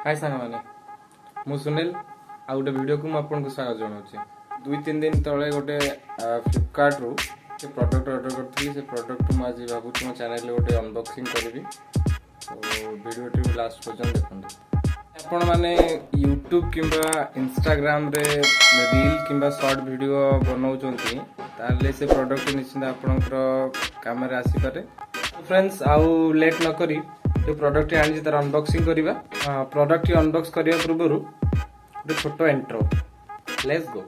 हाय सांग मैंने मु सुनील आ गोटे वीडियो को आपको स्वागत जनाऊँ। 2-3 दिन तले गोटे फ्लिपकार्ट रु से प्रोडक्ट ऑर्डर करी। से प्रोडक्ट मुझे भावुँ मो चैनल गोटे अनबॉक्सिंग करी। तो वीडियो लास्ट पर्यंत देखते। आपण मैंने यूट्यूब किंबा इंस्टाग्राम रे रील किंबा शॉर्ट वीडियो बनाउछंती ताले से प्रोडक्ट निश्चित आपनकर काम रे आसी पारे। फ्रेंड्स आउ लेट न करी जो प्रोडक्ट आनी तार अनबॉक्सिंग करिबा। प्रोडक्ट अनबॉक्स करिया पूर्व गोटे छोटो इंट्रो। Let's go.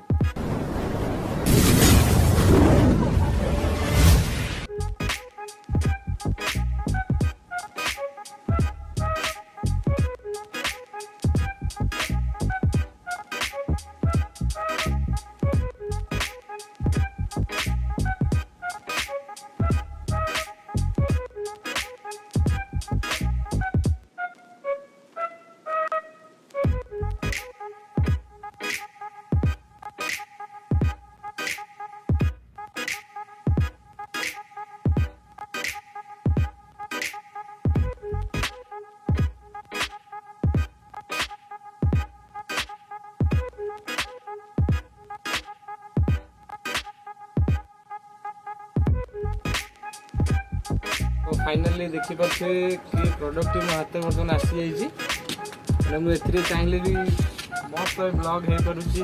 तो फाइनली देखी पारे कि प्रोडक्ट मो हाथ में बर्तमान आसी जाइए। मुझे चाहिए भी मस्त ब्लॉग हो पारुची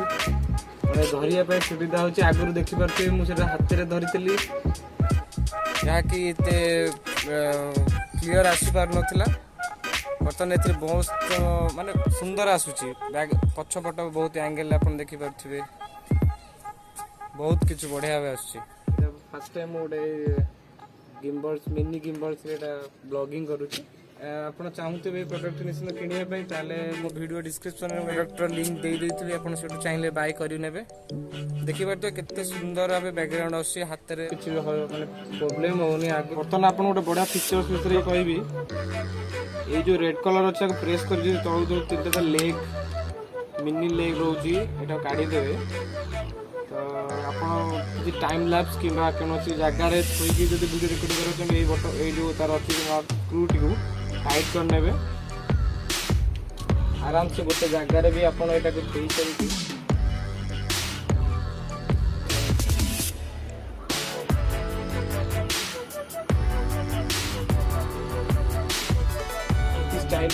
धरिया सुविधा होची। आगुरी देखी पारे मुझे हाथ में धरी जहाँकि क्लीयर आसी पार नथिला। बर्तमान ए बहुत माने सुंदर आसूची। बैग पछपट बहुत एंगल आप देखी पारे बहुत किछु बढ़िया आसूची। फर्स्ट टाइम गोटे गिम्बल्स मिनी गिम्बल्स ब्लॉगिंग करुच्ची। आपड़ चाहूबे प्रोडक्ट निश्चित किणवा मो वीडियो डिस्क्रिप्शन में प्रोडक्टर लिंक दे देती आप चाहिए बाय करने देखी पारे केते सुंदर भाव बैकग्राउंड आस हाथ में किसी माने प्रोब्लेम होनी। बर्तमान आप गोटे बढ़िया फीचर्स विषय कहबी। ये जो रेड कलर अच्छे प्रेस कर तलू जो 3टा लेग मिनी लेग रोची एटा काढ़ी देवे। तो आप टाइम लैप्स कि कौन जगार थोड़ी जो वीडियो रिकॉर्ड कर जो तार अच्छी स्क्रू टी टाइट करने आराम से गोटे जगार भी आप स्टाइल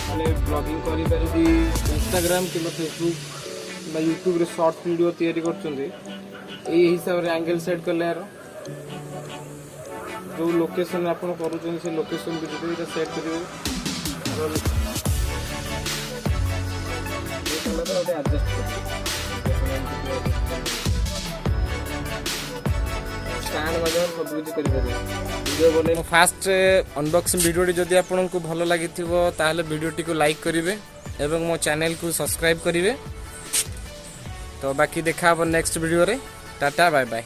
माने ब्लॉगिंग करी इंस्टाग्राम कि फेसबुक कि यूट्यूब रे शॉर्ट वीडियो तैयारी कर हिसाब से एंगल सेट कले यार जो लोकेशन आप कर लोकेशन भी सेट करेंगे। फास्ट अनबॉक्सिंग वीडियो जदि आपको भल लगी वीडियो को लाइक करेंगे एवं मो चैनल को सब्सक्राइब करेंगे। तो बाकी देखा नेक्स्ट वीडियो रे। Tata bye bye.